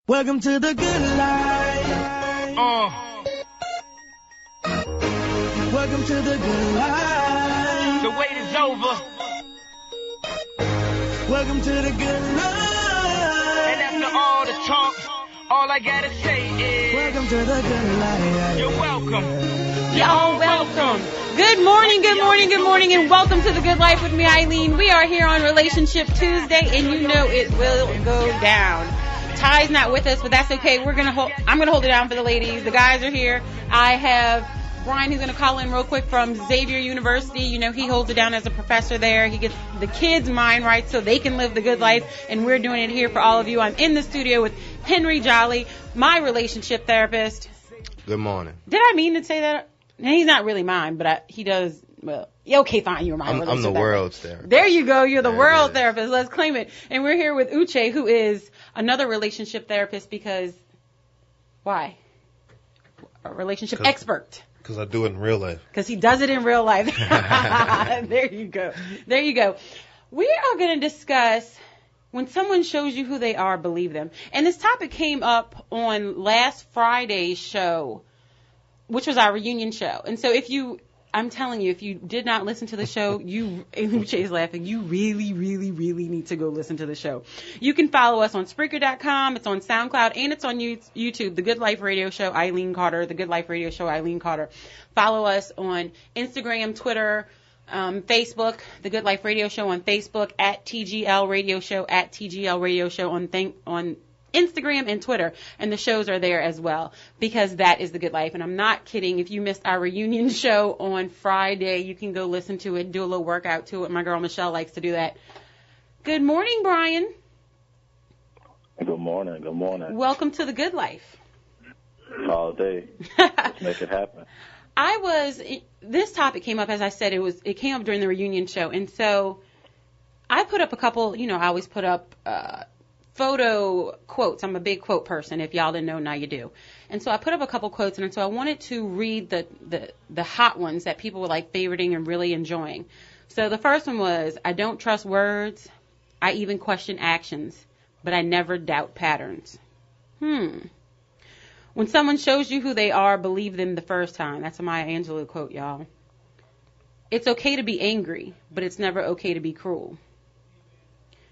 Welcome to the good life. Welcome to the good life. The wait is over. Welcome to the good life. And after all the talk, all I gotta say is welcome to the good life. You're welcome. Y'all welcome. Good morning, good morning, good morning, and welcome to The Good Life with me, Eileen. We are here on Relationship Tuesday, and you know it will go down. Ty's not with us, but that's okay. I'm gonna hold it down for the ladies. The guys are here. I have Brian, who's gonna call in real quick from Xavier University. You know, he holds it down as a professor there. He gets the kids' mind right so they can live the good life, and we're doing it here for all of you. I'm in the studio with Henry Jolly, my relationship therapist. Good morning. Did I mean to say that? And he's not really mine, but he does. Well, okay, fine. You're my relationship I'm the world's therapist. There you go. You're the world therapist. Let's claim it. And we're here with Uche, who is another relationship therapist because why? A relationship expert. Because I do it in real life. Because he does it in real life. There you go. There you go. We are going to discuss when someone shows you who they are, believe them. And this topic came up on last Friday's show, which was our reunion show. And so I'm telling you, if you did not listen to the show, Uche is laughing, you really, really, really need to go listen to the show. You can follow us on Spreaker.com, it's on SoundCloud, and it's on YouTube, The Good Life Radio Show, Eileen Carter, The Good Life Radio Show, Eileen Carter. Follow us on Instagram, Twitter, Facebook, The Good Life Radio Show on Facebook, at TGL Radio Show, at TGL Radio Show on Instagram and Twitter, and the shows are there as well, because that is the good life. And I'm not kidding. If you missed our reunion show on Friday, you can go listen to it, do a little workout to it. My girl Michelle likes to do that. Good morning, Brian. Good morning. Good morning. Welcome to the good life. All day. Let's make it happen. This topic came up, as I said, it came up during the reunion show, and so I put up a couple, I always put up photo quotes. I'm a big quote person. If y'all didn't know, now you do. And so I put up a couple quotes, and so I wanted to read the hot ones that people were like favoriting and really enjoying. So the first one was, I don't trust words. I even question actions, but I never doubt patterns. When someone shows you who they are, believe them the first time. That's a Maya Angelou quote, y'all. It's okay to be angry, but it's never okay to be cruel.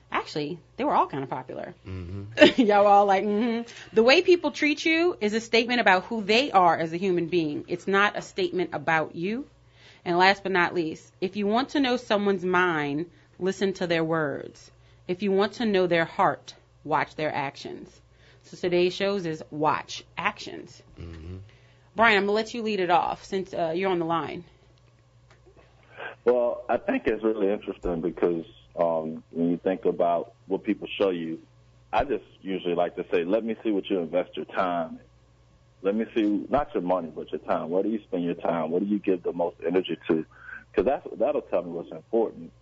Actually, they were all kind of popular. Mm-hmm. Y'all were all like, mm-hmm. The way people treat you is a statement about who they are as a human being. It's not a statement about you. And last but not least, if you want to know someone's mind, listen to their words. If you want to know their heart, watch their actions. So today's shows is watch actions. Mm-hmm. Brian, I'm going to let you lead it off since you're on the line. Well, I think it's really interesting because when you think about what people show you, I just usually like to say, let me see what you invest your time in. Let me see, not your money, but your time. Where do you spend your time? What do you give the most energy to? Because that'll tell me what's important.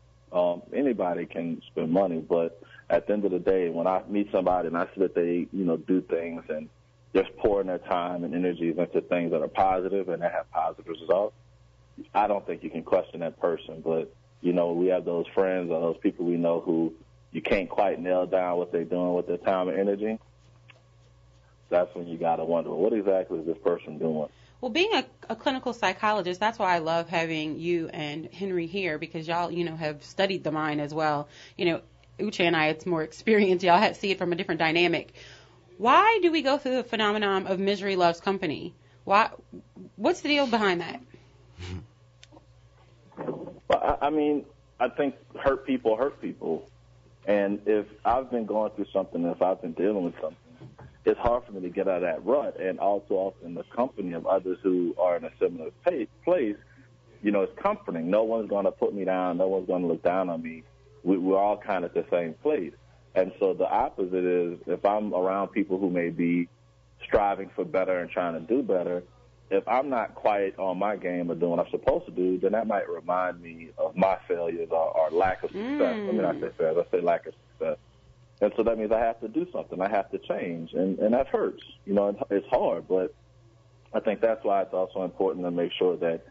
Anybody can spend money, but at the end of the day, when I meet somebody and I see that they, do things and just pouring their time and energies into things that are positive and that have positive results, I don't think you can question that person. But we have those friends or those people we know who you can't quite nail down what they're doing with their time and energy. That's when you got to wonder, what exactly is this person doing? Well, being a clinical psychologist, that's why I love having you and Henry here, because y'all, have studied the mind as well. Uche and I, it's more experience. Y'all see it from a different dynamic. Why do we go through the phenomenon of misery loves company? What's the deal behind that? Well, I think hurt people. And if I've been going through something, if I've been dealing with something, it's hard for me to get out of that rut. And also often the company of others who are in a similar place, it's comforting. No one's going to put me down. No one's going to look down on me. We're all kind of at the same place. And so the opposite is, if I'm around people who may be striving for better and trying to do better, if I'm not quite on my game or doing what I'm supposed to do, then that might remind me of my failures or lack of success. Let me not say failures, I say lack of success. And so that means I have to do something. I have to change. And that hurts. It's hard. But I think that's why it's also important to make sure that,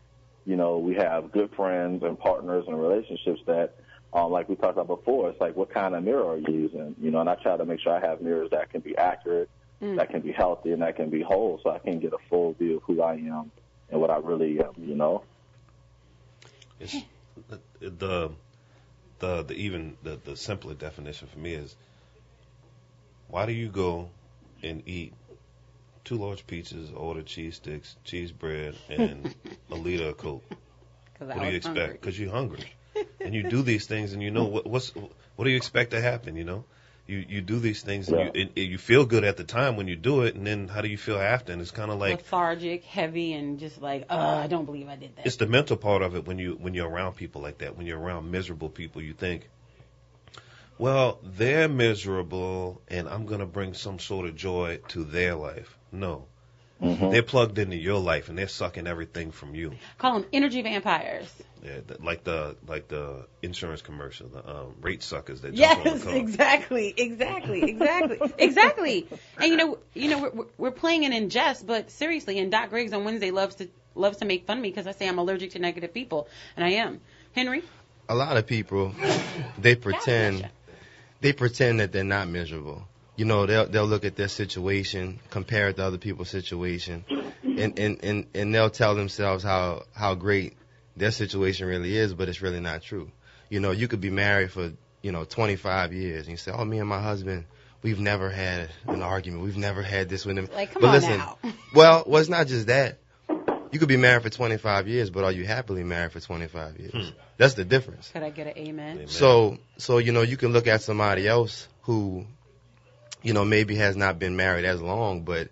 we have good friends and partners and relationships that, like we talked about before, it's like, what kind of mirror are you using? And I try to make sure I have mirrors that can be accurate that can be healthy and that can be whole, so I can get a full view of who I am and what I really am, you know? It's the simpler definition for me is, why do you go and eat 2 large pizzas, order cheese sticks, cheese bread, and a liter of Coke? What do you expect? Because you're hungry. And you do these things, and you know what do you expect to happen, you know? You do these things, and you feel good at the time when you do it, and then how do you feel after? And it's kind of like lethargic, heavy, and just like, I don't believe I did that. It's the mental part of it when you're around people like that. When you're around miserable people, you think, well, they're miserable, and I'm going to bring some sort of joy to their life. No. Mm-hmm. They're plugged into your life, and they're sucking everything from you. Call them energy vampires. Yeah, like the insurance commercial, the rate suckers that jump on the car. Exactly. And you know, we're playing it in jest, but seriously, and Doc Griggs on Wednesday loves to make fun of me because I say I'm allergic to negative people, and I am. Henry? A lot of people, they pretend that they're not miserable. You know, they'll look at their situation, compare it to other people's situation, and they'll tell themselves how great their situation really is, but it's really not true. You know, you could be married for, 25 years, and you say, oh, me and my husband, we've never had an argument. We've never had this with him. Like, come but on listen, now. Well, it's not just that. You could be married for 25 years, but are you happily married for 25 years? That's the difference. Could I get an amen? So you can look at somebody else who, maybe has not been married as long, but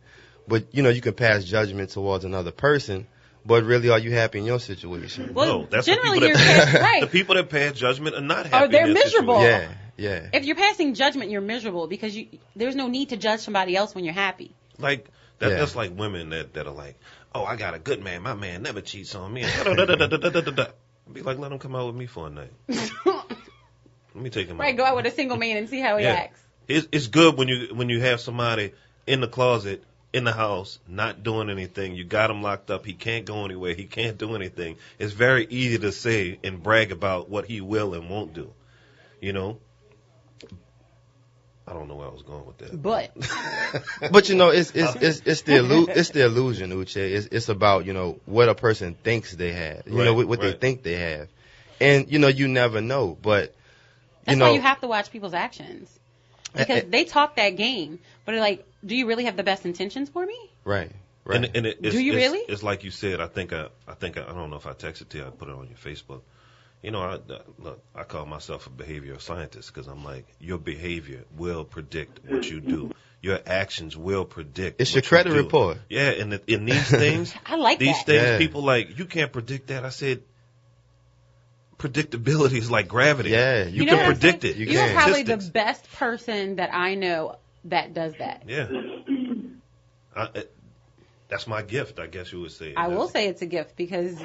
you can pass judgment towards another person. But really, are you happy in your situation? Well, no, that's generally the people that right. The people that pass judgment are not happy. Or they're in their miserable. situation. Yeah. If you're passing judgment, you're miserable because there's no need to judge somebody else when you're happy. Like that's like women that are like, oh, I got a good man. My man never cheats on me. Be like, let him come out with me for a night. Let me take him out. Right, go out with a single man and see how he acts. It's good when you have somebody in the closet, in the house, not doing anything. You got him locked up. He can't go anywhere. He can't do anything. It's very easy to say and brag about what he will and won't do. You know? I don't know where I was going with that. But it's the illusion, Uche. It's about, what a person thinks they have. What they think they have. And, you never know. But, that's why you have to watch people's actions. Because they talk that game, but they're like, do you really have the best intentions for me? Right. And do you really? It's like you said. I think I don't know if I texted to you. I put it on your Facebook. I call myself a behavioral scientist because I'm like, your behavior will predict what you do. Your actions will predict. It's your credit report. Yeah, and in these things, I like these that. things, people like, you can't predict that. I said, predictability is like gravity. Yeah, you can predict it. You're probably the best person that I know that does that. Yeah. That's my gift, I guess you would say. I will say it's a gift because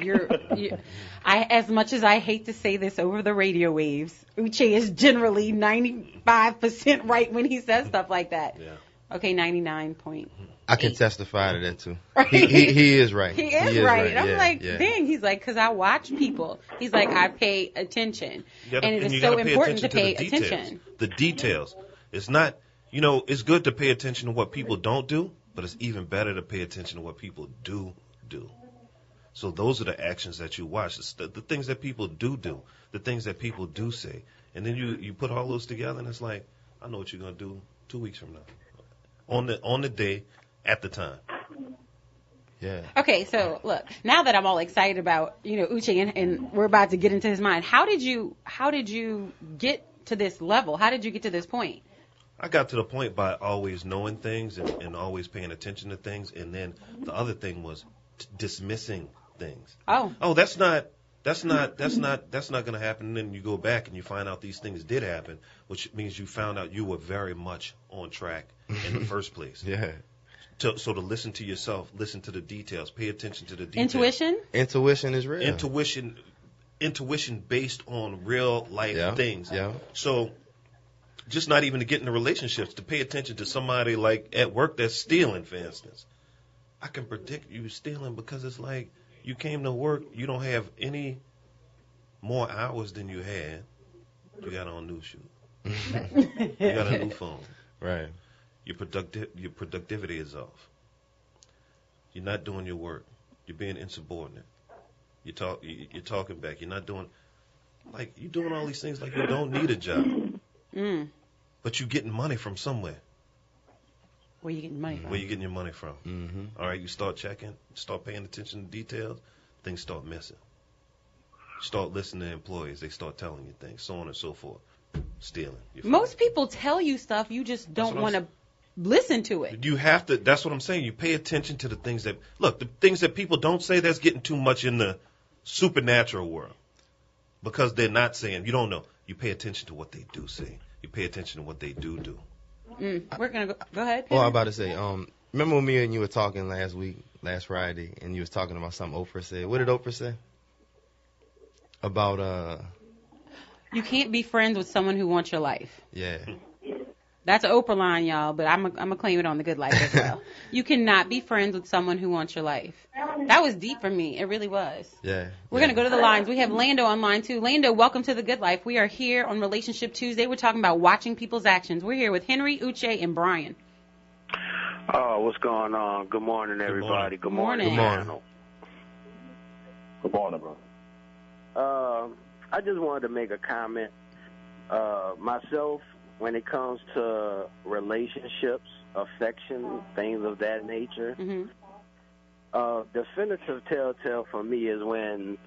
as much as I hate to say this over the radio waves, Uche is generally 95% right when he says stuff like that. Yeah. Okay, 99 point. I can testify to that too. Right? He is right. He is right. I'm like, yeah. dang. He's like, because I watch people. He's like, I pay attention, and it is so so important to pay attention. The details. It's not, it's good to pay attention to what people don't do, but it's even better to pay attention to what people do. So those are the actions that you watch. It's the things that people do, the things that people do say, and then you put all those together, and it's like, I know what you're gonna do 2 weeks from now, on the day, at the time. Yeah. Okay, so look, now that I'm all excited about, Uche and we're about to get into his mind, how did you get to this level? How did you get to this point? I got to the point by always knowing things and always paying attention to things, and then the other thing was dismissing things. Oh, that's not going to happen. And then you go back and you find out these things did happen, which means you found out you were very much on track in the first place. Yeah. So to listen to yourself, listen to the details, pay attention to the details. Intuition is real. Intuition based on real life things. Yeah. So just not even to get into relationships, to pay attention to somebody like at work that's stealing, for instance. I can predict you stealing because it's like you came to work, you don't have any more hours than you had. You got on new shoes. You got a new phone. Right. Your productivity is off. You're not doing your work. You're being insubordinate. You're talking back. You're not doing, like, you're doing all these things like you don't need a job. But you're getting money from somewhere. Where you getting money from? Where you getting your money from? Mm-hmm. All right, you start checking, start paying attention to details, things start missing. Start listening to employees. They start telling you things, so on and so forth. Stealing. Most people tell you stuff, you just don't want to listen to it. You have to, that's what I'm saying. You pay attention to the things that, look, the things that people don't say, that's getting too much in the supernatural world. Because they're not saying, you don't know. You pay attention to what they do say. You pay attention to what they do. We're going to go ahead, Peter. Oh, I'm about to say, remember when me and you were talking last Friday, and you was talking about something Oprah said? What did Oprah say? About, you can't be friends with someone who wants your life. Yeah. That's an Oprah line, y'all, but I'm going to claim it on The Good Life as well. You cannot be friends with someone who wants your life. That was deep for me. It really was. Yeah. We're going to go to the lines. We have Lando on line, too. Lando, welcome to The Good Life. We are here on Relationship Tuesday. We're talking about watching people's actions. We're here with Henry, Uche, and Brian. Oh, what's going on? Good morning, everybody. Good morning. Good morning. Good morning, bro. I just wanted to make a comment. Myself, when it comes to relationships, affection, things of that nature, definitive telltale for me is when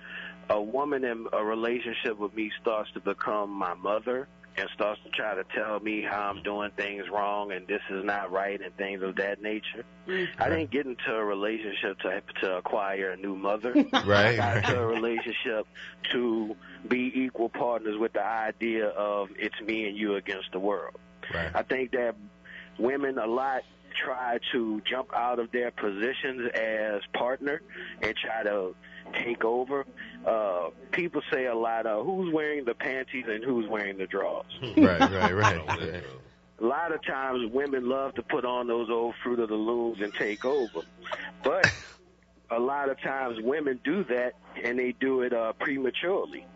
a woman in a relationship with me starts to become my mother and starts to try to tell me how I'm doing things wrong and this is not right and things of that nature. I didn't get into a relationship to acquire a new mother. Right. I got into a relationship to be equal partners with the idea of it's me and you against the world. Right. I think that women a lot try to jump out of their positions as partner and try to take over. People say a lot of who's wearing the panties and who's wearing the drawers. Right. A lot of times women love to put on those old Fruit of the Looms and take over. But a lot of times women do that, and they do it prematurely.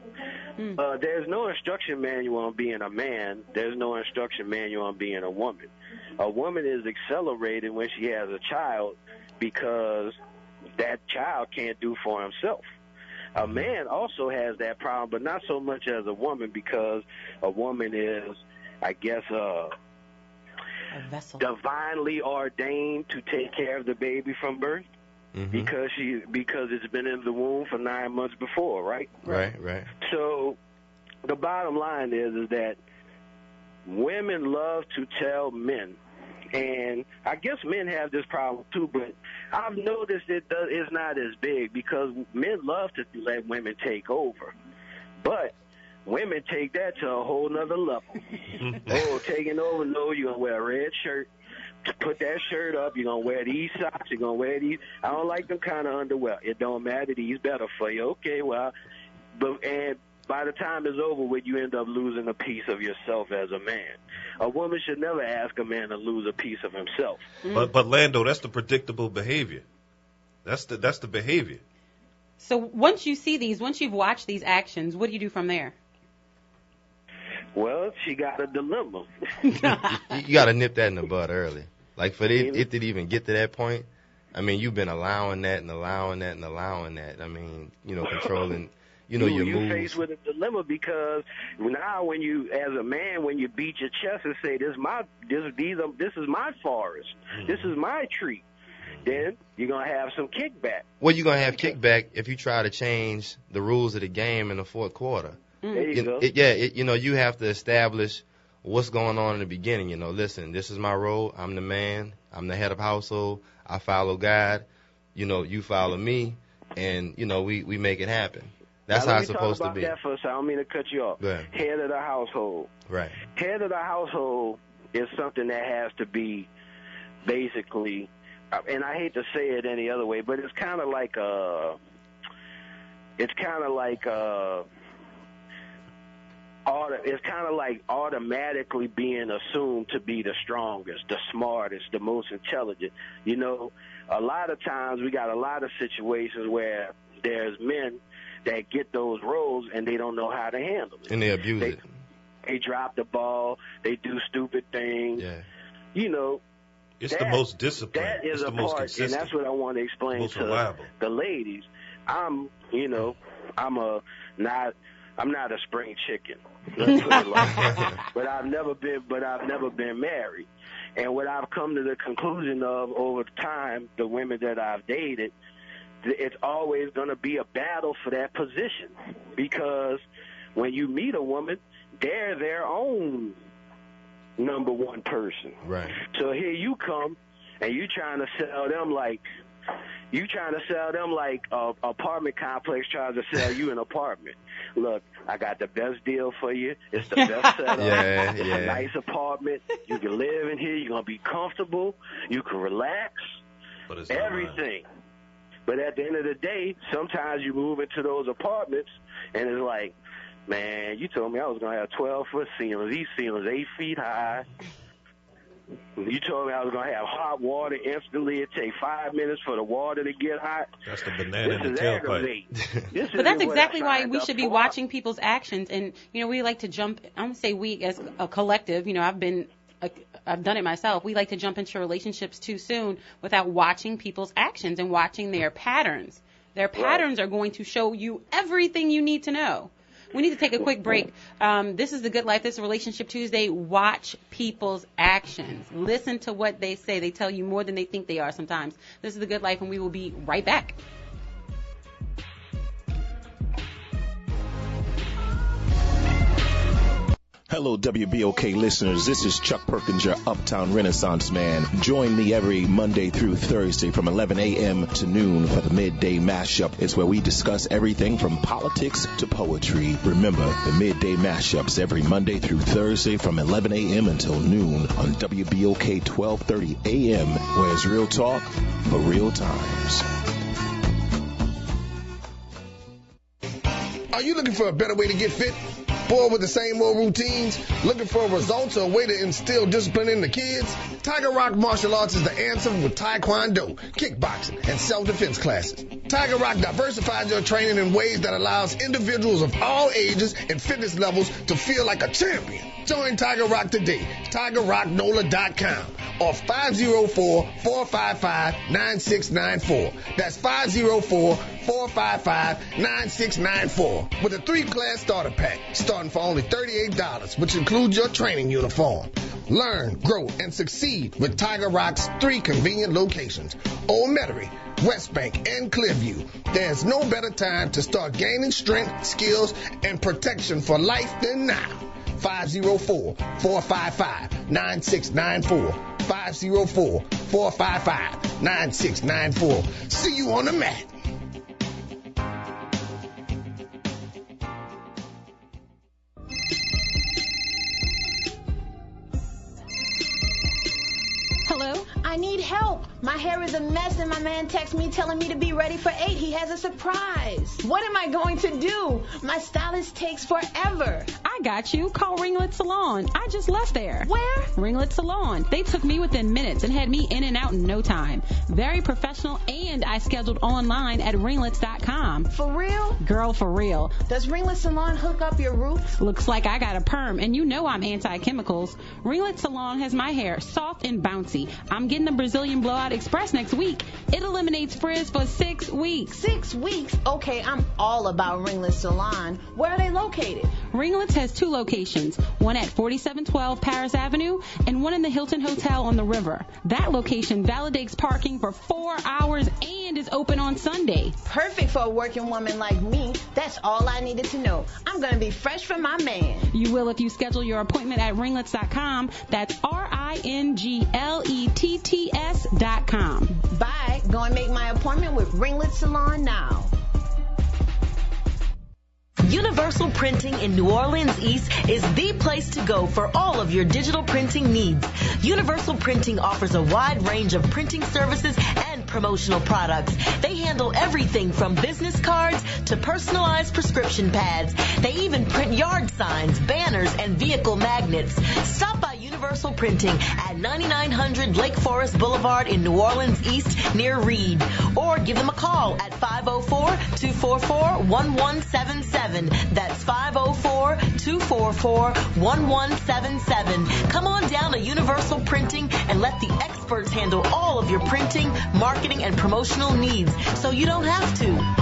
There's no instruction manual on being a man. There's no instruction manual on being a woman. A woman is accelerated when she has a child because that child can't do for himself. A man also has that problem, but not so much as a woman because a woman is, I guess, a vessel. Divinely ordained to take care of the baby from birth. Because it's been in the womb for 9 months before, right? Right. So the bottom line is that women love to tell men, and I guess men have this problem too, but I've noticed it's not as big because men love to let women take over. But women take that to a whole nother level. Taking over, no, you're going to wear a red shirt. Put that shirt up. You're going to wear these socks. You're going to wear these. I don't like them kind of underwear. It don't matter. These better for you. Okay, well, and by the time it's over with, you end up losing a piece of yourself as a man. A woman should never ask a man to lose a piece of himself. But Lando, that's the predictable behavior. That's the behavior. So once you see these, once you've watched these actions, what do you do from there? Well, she got a dilemma. You got to nip that in the bud early. Like, for it to even get to that point, I mean, you've been allowing that and allowing that and allowing that. I mean, controlling, your moves. You're faced with a dilemma because now when you, as a man, when you beat your chest and say, this is my forest, this is my tree, then you're going to have some kickback. Well, you're going to have kickback if you try to change the rules of the game in the fourth quarter. There you go. You have to establish what's going on in the beginning. Listen, this is my role. I'm the man. I'm the head of household. I follow God. You follow me, and we make it happen. That's how it's supposed to be. That first. I don't mean to cut you off. Head of the household. Right. Head of the household is something that has to be basically, and I hate to say it any other way, but it's kind of like automatically being assumed to be the strongest, the smartest, the most intelligent. A lot of times we got a lot of situations where there's men that get those roles and they don't know how to handle it. And they abuse it. They drop the ball. They do stupid things. Yeah. It's the most disciplined. That is it's a the most part, consistent. and that's what I want to explain most to reliable. the ladies. I'm not a spring chicken. Let's put it like that. But I've never been married. And what I've come to the conclusion of over time, the women that I've dated, it's always going to be a battle for that position, because when you meet a woman, they're their own number one person. Right. So here you come, and you trying to sell them like apartment complex tries to sell you an apartment. Look, I got the best deal for you. It's the best setup. It's a nice apartment. You can live in here. You're gonna be comfortable. You can relax. But it's everything. But at the end of the day, sometimes you move into those apartments, and it's like, man, you told me I was going to have 12-foot ceilings. These ceilings 8 feet high. You told me I was going to have hot water instantly. It takes 5 minutes for the water to get hot. That's the banana in the tailpipe. But that's exactly why we should be watching people's actions. And, we like to jump, I'm going to say we as a collective, I've done it myself. We like to jump into relationships too soon without watching people's actions and watching their patterns. Their patterns are going to show you everything you need to know. We need to take a quick break. This is The Good Life. This is Relationship Tuesday. Watch people's actions. Listen to what they say. They tell you more than they think they are sometimes. This is The Good Life, and we will be right back. Hello, WBOK listeners. This is Chuck Perkins, your Uptown Renaissance man. Join me every Monday through Thursday from 11 a.m. to noon for the Midday Mashup. It's where we discuss everything from politics to poetry. Remember, the Midday Mashups every Monday through Thursday from 11 a.m. until noon on WBOK 1230 a.m., where it's real talk for real times. Are you looking for a better way to get fit? Bored with the same old routines? Looking for results or a way to instill discipline in the kids? Tiger Rock Martial Arts is the answer with Taekwondo, kickboxing, and self-defense classes. Tiger Rock diversifies your training in ways that allows individuals of all ages and fitness levels to feel like a champion. Join Tiger Rock today. TigerRockNola.com or 504-455-9694. That's 504-455-9694 with a 3-class starter pack starting for only $38, which includes your training uniform. Learn, grow, and succeed with Tiger Rock's 3 convenient locations: Old Metairie, West Bank, and Clearview. There's no better time to start gaining strength, skills, and protection for life than now. 504-455-9694. 504-455-9694. See you on the mat. Hello? I need help. My hair is a mess and my man texts me telling me to be ready for 8. He has a surprise. What am I going to do? My stylist takes forever. I got you. Call Ringlet Salon. I just left there. Where? Ringlet Salon. They took me within minutes and had me in and out in no time. Very professional, and I scheduled online at ringlets.com. For real? Girl, for real. Does Ringlet Salon hook up your roots? Looks like I got a perm, and you know I'm anti-chemicals. Ringlet Salon has my hair soft and bouncy. I'm getting a Brazilian Blowout Express next week. It eliminates frizz for 6 weeks. 6 weeks? Okay, I'm all about Ringlet Salon. Where are they located? Ringlets has 2 locations, one at 4712 Paris Avenue and one in the Hilton Hotel on the river. That location validates parking for 4 hours and is open on Sunday. Perfect for a working woman like me. That's all I needed to know. I'm going to be fresh from my man. You will if you schedule your appointment at ringlets.com. That's RINGLETTS.com. Bye. Go and make my appointment with Ringlet Salon now. Universal Printing in New Orleans East is the place to go for all of your digital printing needs. Universal Printing offers a wide range of printing services and promotional products. They handle everything from business cards to personalized prescription pads. They even print yard signs, banners, and vehicle magnets. Stop by Universal Printing at 9900 Lake Forest Boulevard in New Orleans East near Reed. Or give them a call at 504-244-1177. That's 504-244-1177. Come on down to Universal Printing and let the experts handle all of your printing, marketing, and promotional needs so you don't have to.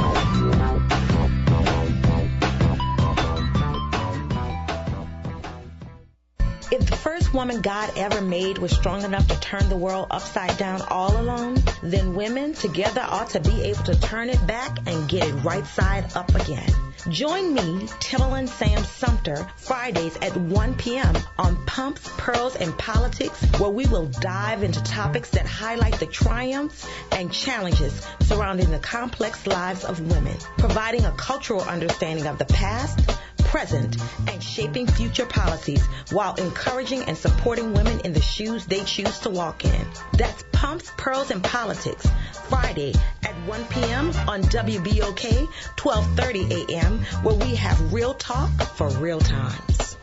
If the first woman God ever made was strong enough to turn the world upside down all alone, then women together ought to be able to turn it back and get it right side up again. Join me, Timberland Sam Sumter, Fridays at 1 p.m. on Pumps, Pearls, and Politics, where we will dive into topics that highlight the triumphs and challenges surrounding the complex lives of women, providing a cultural understanding of the past, present, and shaping future policies while encouraging and supporting women in the shoes they choose to walk in. That's Pumps, Pearls, and Politics, Friday at 1 p.m. on WBOK, 12:30 a.m., where we have real talk for real times.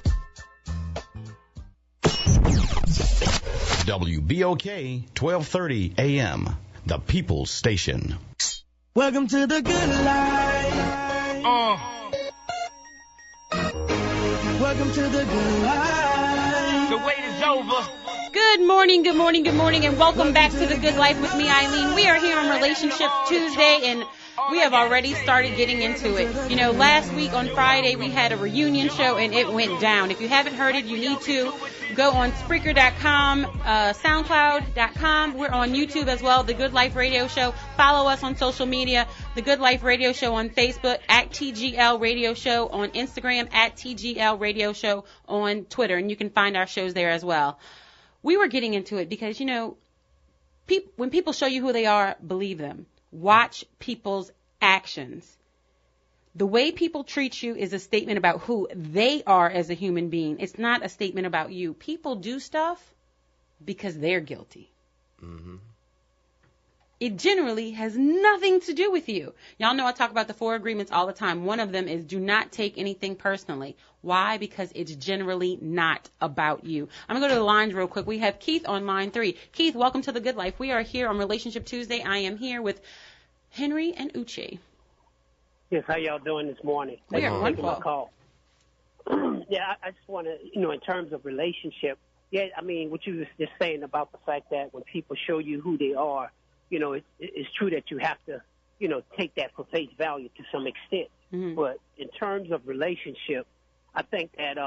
WBOK, 12:30 a.m., the People's Station. Welcome to the good life. Welcome to the good life. The wait is over. Good morning, good morning, good morning, and welcome back to The Good Life with me, Eileen. We are here on Relationships Tuesday, and we have already started getting into it. You know, last week on Friday, we had a reunion show, and it went down. If you haven't heard it, you need to go on Spreaker.com, SoundCloud.com. We're on YouTube as well, The Good Life Radio Show. Follow us on social media, The Good Life Radio Show on Facebook, at TGL Radio Show on Instagram, at TGL Radio Show on Twitter, and you can find our shows there as well. We were getting into it because, you know, when people show you who they are, believe them. Watch people's actions. The way people treat you is a statement about who they are as a human being. It's not a statement about you. People do stuff because they're guilty. Mm-hmm. It generally has nothing to do with you. Y'all know I talk about the 4 agreements all the time. One of them is do not take anything personally. Why? Because it's generally not about you. I'm going to go to the lines real quick. We have Keith on line 3. Keith, welcome to The Good Life. We are here on Relationship Tuesday. I am here with Henry and Uche. Yes, how y'all doing this morning? We are wonderful. Call. Yeah, I just want to, you know, in terms of relationship, yeah, I mean, what you was just saying about the fact that when people show you who they are, you know, it's true that you have to, you know, take that for face value to some extent. Mm-hmm. But in terms of relationship, I think that,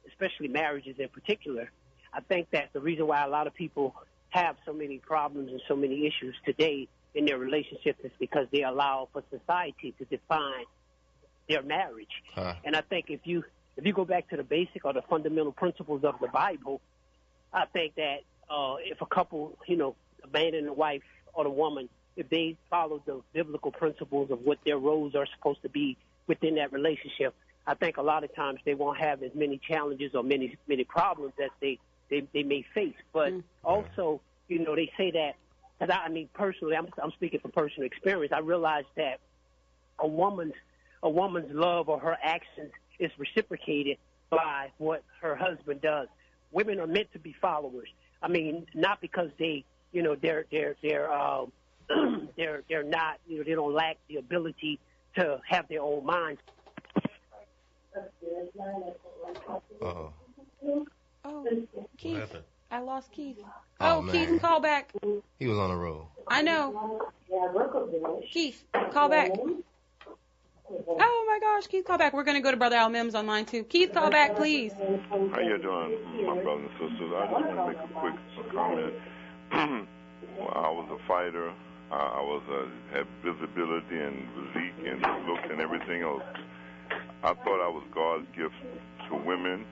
especially marriages in particular, I think that the reason why a lot of people have so many problems and so many issues today in their relationships is because they allow for society to define their marriage. And I think if you go back to the basic or the fundamental principles of the Bible, I think that if a couple, you know, a man and a wife or the woman, if they follow the biblical principles of what their roles are supposed to be within that relationship, I think a lot of times they won't have as many challenges or many problems as they may face. But also, you know, they say that, and I mean, personally, I'm speaking from personal experience. I realize that a woman's love or her actions is reciprocated by what her husband does. Women are meant to be followers. I mean, not because they, you know, they're not, you know, they don't lack the ability to have their own minds. Oh, Keith. I lost Keith. Oh, Keith, call back. He was on the road. I know. Keith, call back. Oh, my gosh, Keith, call back. We're going to go to Brother Al Mims on line 2. Keith, call back, please. How you doing, my brothers and sisters? I just want to make a quick comment. Well, I was a fighter. I had visibility and physique and looks and everything else. I thought I was God's gift to women.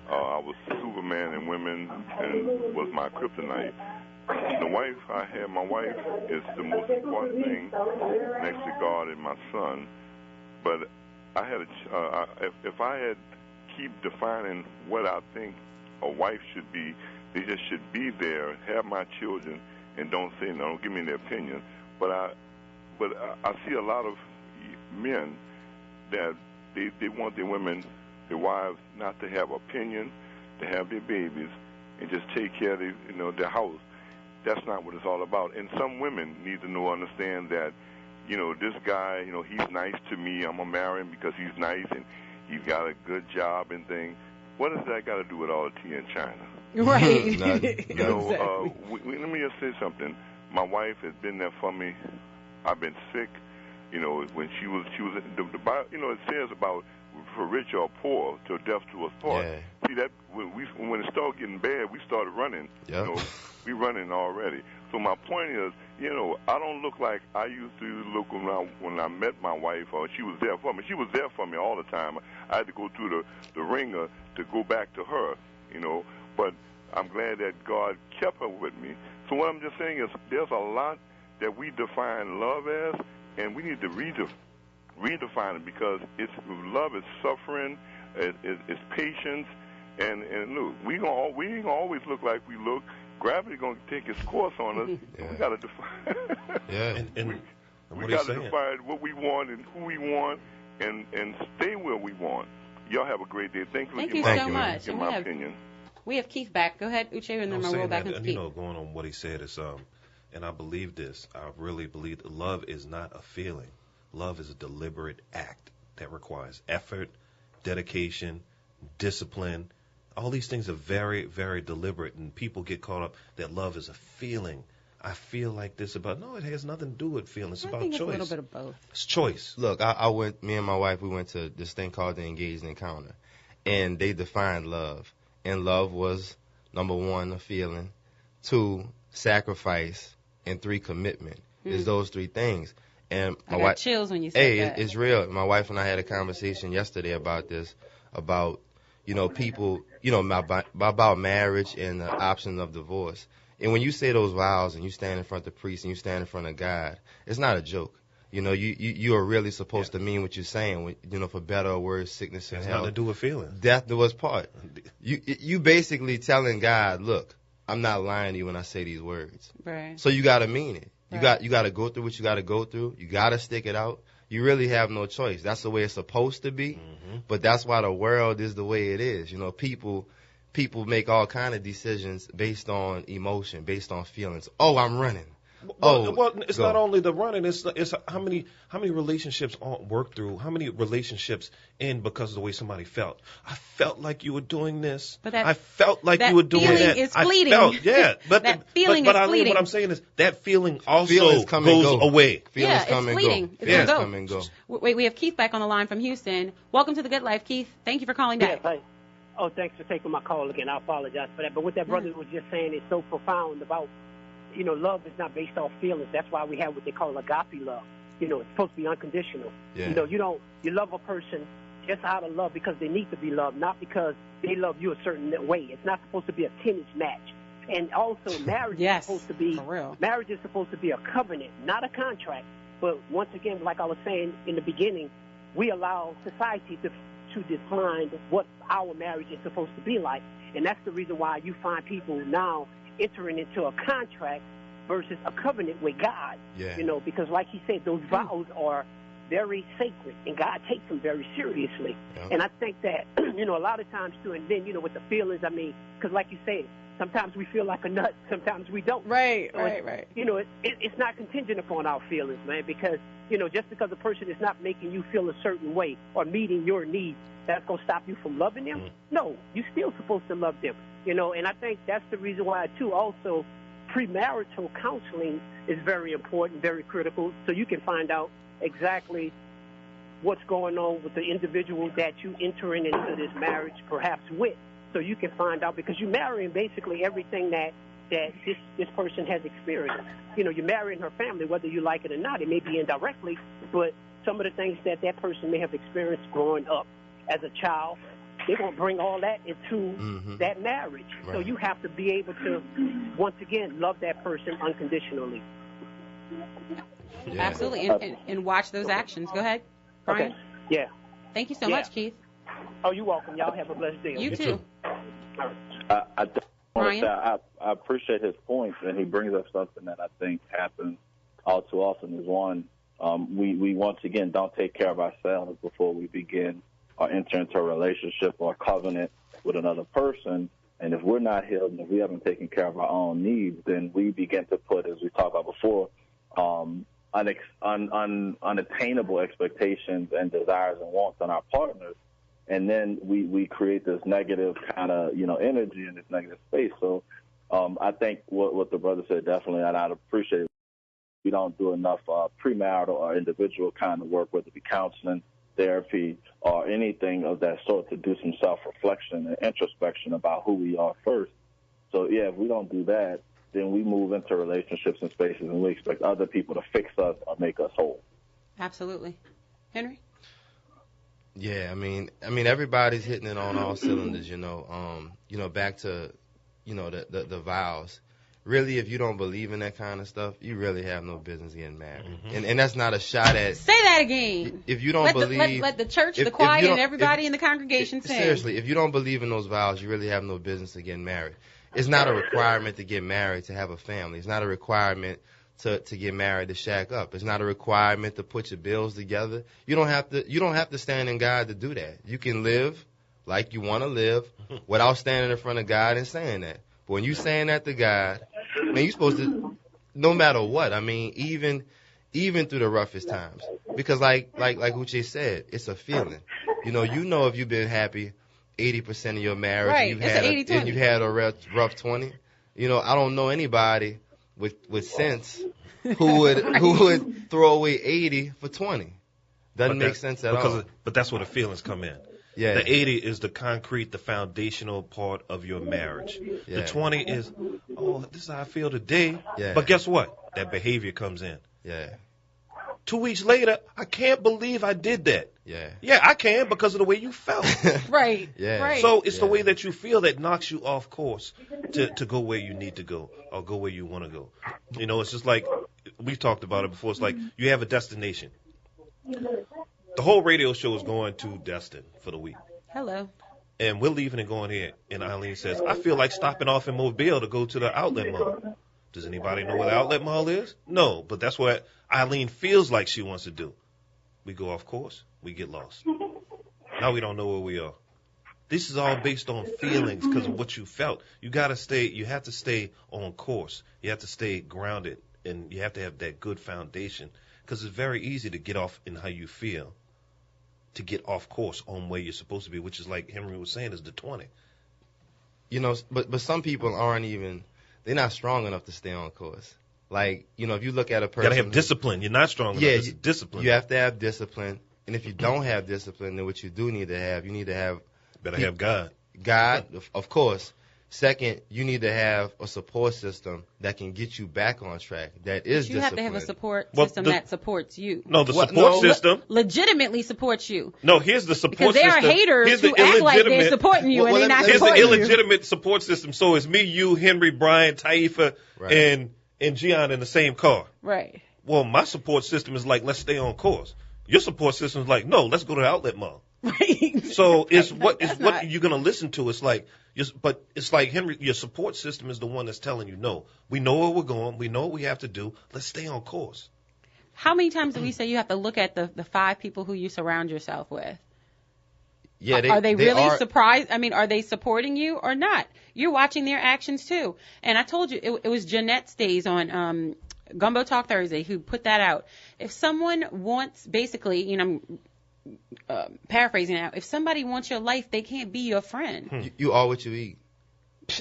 I was Superman in women and was my kryptonite. The wife I had, my wife is the most important thing next to God and my son. But I had if I had keep defining what I think a wife should be, they just should be there, have my children, and don't say no, don't give me their opinion. But I see a lot of men that they want their women, their wives, not to have opinion, to have their babies, and just take care of their house. That's not what it's all about. And some women need to understand that, this guy, he's nice to me. I'm going to marry him because he's nice and he's got a good job and things. What does that got to do with all the tea in China? Right. Let me just say something. My wife has been there for me. I've been sick. When she was the Bible, it says about for rich or poor, till death do us part. Yeah. See that when it started getting bad, we started running. Yep. We running already. So my point is, I don't look like I used to look when I met my wife, or she was there for me. She was there for me all the time. I had to go through the ringer to go back to her, But I'm glad that God kept her with me. So what I'm just saying is, there's a lot that we define love as, and we need to redefine it, because love is suffering, it's patience, and look, we ain't gonna always look like we look. Gravity gonna take its course on us. Yeah. We gotta define. Yeah, we gotta define what we want and who we want, and stay where we want. Y'all have a great day. Thank you so much. In my opinion. We have Keith back. Go ahead, Uche, and then we'll roll back into Keith. Going on what he said is, and I believe this. I really believe that love is not a feeling. Love is a deliberate act that requires effort, dedication, discipline. All these things are very, very deliberate, and people get caught up that love is a feeling. I feel like this about. No, it has nothing to do with feeling. It's about choice. It's a little bit of both. It's choice. Look, me and my wife, we went to this thing called the Engaged Encounter, and they defined love. And love was, number 1, a feeling, 2, sacrifice, and 3, commitment. It's those 3 things. And my I got chills when you said that. It's real. My wife and I had a conversation yesterday about this, about people, about marriage and the option of divorce. And when you say those vows and you stand in front of the priest and you stand in front of God, it's not a joke. You are really supposed to mean what you're saying. For better or worse, sickness and health. It's nothing to do with feelings. Death do us part. You basically telling God, look, I'm not lying to you when I say these words. Right. So you got to mean it. You got to go through what you got to go through. You got to stick it out. You really have no choice. That's the way it's supposed to be. Mm-hmm. But that's why the world is the way it is. People make all kind of decisions based on emotion, based on feelings. Oh, I'm running. Well, it's not only the running. It's how many relationships work through. How many relationships end because of the way somebody felt. I felt like you were doing this. But I felt like you were doing that. That feeling is fleeting. But that feeling is fleeting. What I'm saying is that feeling also goes away. Feelings come and go. Feelings come and go. Wait, we have Keith back on the line from Houston. Welcome to the Good Life, Keith. Thank you for calling back. Yes, Oh, thanks for taking my call again. I apologize for that. But what that brother was just saying is so profound about, love is not based off feelings. That's why we have what they call agape love. It's supposed to be unconditional. Yeah. You love a person just out of love because they need to be loved, not because they love you a certain way. It's not supposed to be a tennis match. And also, marriage is supposed to be a covenant, not a contract. But once again, like I was saying in the beginning, we allow society to define what our marriage is supposed to be like. And that's the reason why you find people now entering into a contract versus a covenant with God. Yeah. Because like he said, those vows are very sacred, and God takes them very seriously. Yeah. And I think that, a lot of times too, and then, with the feelings, because like you said, sometimes we feel like a nut, sometimes we don't. Right. It's not contingent upon our feelings, man, because, just because a person is not making you feel a certain way or meeting your needs, that's going to stop you from loving them? No, you're still supposed to love them, and I think that's the reason why, too, also premarital counseling is very important, very critical, so you can find out exactly what's going on with the individual that you entering into this marriage perhaps with. So you can find out, because you're marrying basically everything that this person has experienced. You're marrying her family, whether you like it or not. It may be indirectly, but some of the things that person may have experienced growing up as a child, they're going to bring all that into that marriage. Right. So you have to be able to, once again, love that person unconditionally. Yeah. Absolutely, and watch those actions. Go ahead, Brian. Okay. Yeah. Thank you so much, Keith. Oh, you're welcome. Y'all have a blessed day. You too. I appreciate his points, and he brings up something that I think happens all too often. Is one, we once again don't take care of ourselves before we begin or enter into a relationship or a covenant with another person, And if we're not healed and if we haven't taken care of our own needs, then we begin to put, as we talked about before, unattainable expectations and desires and wants on our partners. And then we create this negative kind of, energy in this negative space. So I think what the brother said definitely, and I'd appreciate it. We don't do enough premarital or individual kind of work, whether it be counseling, therapy, or anything of that sort, to do some self-reflection and introspection about who we are first. So, yeah, if we don't do that, then we move into relationships and spaces and we expect other people to fix us or make us whole. Absolutely. Henry? Yeah, I mean, everybody's hitting it on all cylinders, back to, the vows. Really, if you don't believe in that kind of stuff, you really have no business getting married. Mm-hmm. And that's not a shot at... Say that again. If you don't believe... Let the church, the choir, and everybody in the congregation sing. Seriously, if you don't believe in those vows, you really have no business in getting married. It's not a requirement to get married to have a family. It's not a requirement to get married to shack up. It's not a requirement to put your bills together. You don't have to stand in God to do that. You can live like you want to live without standing in front of God and saying that. But when you saying that to God, man, you're supposed to, no matter what. I mean, even through the roughest times, because like Uche said, it's a feeling. You know if you've been happy 80% of your marriage, right. and you've had a rough 20. I don't know anybody with sense who would throw away 80 for 20. Doesn't make sense at all. But that's where the feelings come in. Yeah. The 80 is the concrete, the foundational part of your marriage. Yeah. The 20 is, this is how I feel today. Yeah. But guess what? That behavior comes in. Yeah. 2 weeks later, I can't believe I did that. Yeah. Yeah, I can because of the way you felt. Right. Yeah. Right. So it's the way that you feel that knocks you off course to go where you need to go or go where you want to go. It's just like we've talked about it before. It's like you have a destination. The whole radio show is going to Destin for the week. Hello. And we're leaving and going here. And Eileen says, I feel like stopping off in Mobile to go to the outlet mall. Does anybody know where the outlet mall is? No, but that's what Eileen feels like she wants to do. We go off course. We get lost. Now we don't know where we are. This is all based on feelings because of what you felt. You have to stay on course. You have to stay grounded. And you have to have that good foundation because it's very easy to get off in how you feel. To get off course on where you're supposed to be, which is like Henry was saying, is the 20. But some people they're not strong enough to stay on course. Like, if you look at a person. You gotta have discipline. You're not strong enough. Yeah, it's discipline. You have to have discipline. And if you don't have discipline, then what you do need to have, have God. God, of course. Second, you need to have a support system that can get you back on track. That is discipline. You have to have a support system that supports you. No, support system legitimately supports you. No, here's the support system. Because there are haters who act like they're supporting you and they're not supporting you. Here's the illegitimate support system. So it's me, you, Henry, Brian, Taifa, and Gian in the same car. Right. Well, my support system is like, let's stay on course. Your support system is like, no, let's go to the outlet mall. Right. So what you're gonna listen to. It's like, but it's like Henry. Your support system is the one that's telling you, no, we know where we're going. We know what we have to do. Let's stay on course. How many times do we say you have to look at the 5 people who you surround yourself with? Yeah, are they really surprised? I mean, are they supporting you or not? You're watching their actions too. And I told you it was Jeanette Stays on Gumbo Talk Thursday who put that out. If someone wants, basically, paraphrasing now, if somebody wants your life, they can't be your friend. You are what you eat.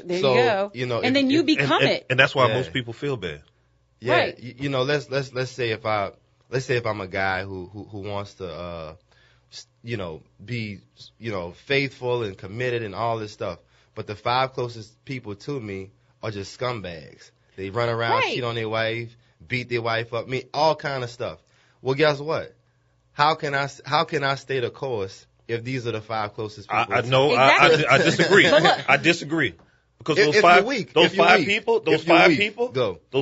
There you go. And then you become it. And that's why most people feel bad. Yeah. Right. Let's say if I'm a guy who wants to be faithful and committed and all this stuff, but the 5 closest people to me are just scumbags. They run around, cheat on their wife, beat their wife up, all kind of stuff. Well, guess what? How can I stay the course if these are the 5 closest people? I disagree. I disagree. Because those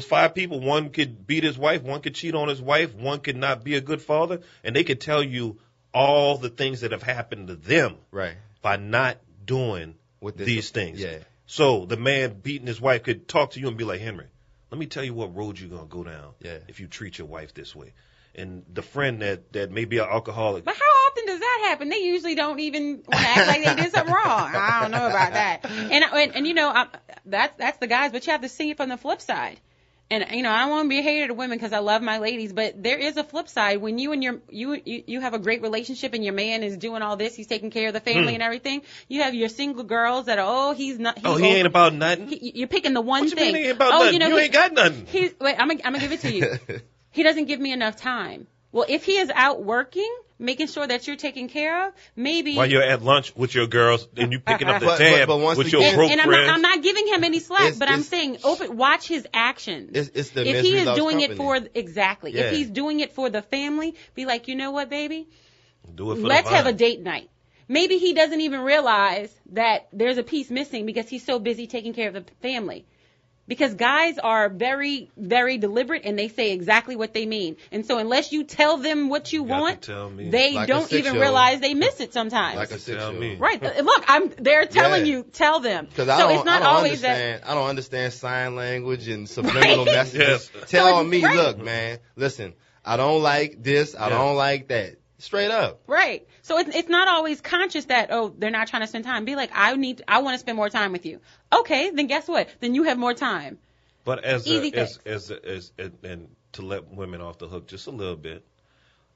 five people, one could beat his wife, one could cheat on his wife, one could not be a good father, and they could tell you all the things that have happened to them by not doing these things. Yeah. So the man beating his wife could talk to you and be like, Henry, let me tell you what road you're going to go down if you treat your wife this way. and the friend that may be an alcoholic. But how often does that happen? They usually don't even want to act like they did something wrong. I don't know about that. And you know, that's the guys, but you have to see it from the flip side. And you know, I don't want to be a hater to women because I love my ladies, but there is a flip side when you and you have a great relationship and your man is doing all this, he's taking care of the family and everything. You have your single girls that are he ain't about nothing. You're picking the one what thing. You mean he ain't about nothing? You know, you ain't got nothing. Wait, I'm gonna give it to you. He doesn't give me enough time. Well, if he is out working, making sure that you're taken care of, maybe while you're at lunch with your girls and you picking up the tab with your broke friends. I'm not giving him any slack, but I'm saying watch his actions. It's the if he is doing company. it for if he's doing it for the family, be like, you know what, baby, do it for let's the have a date night. Maybe he doesn't even realize that there's a piece missing because he's so busy taking care of the family. Because guys are very, very deliberate and they say exactly what they mean. And so unless you tell them what you want, they don't even realize they miss it sometimes. Like a 6-year-old. Right. Look, they're telling you, tell them. Because it's not always that. I don't understand sign language and subliminal messages. Yes. Tell me, look, man, listen, I don't like this, I don't like that. Straight up. Right. So it's not always conscious that, they're not trying to spend time. Be like, I want to spend more time with you. Okay, then guess what? Then you have more time. But and to let women off the hook just a little bit,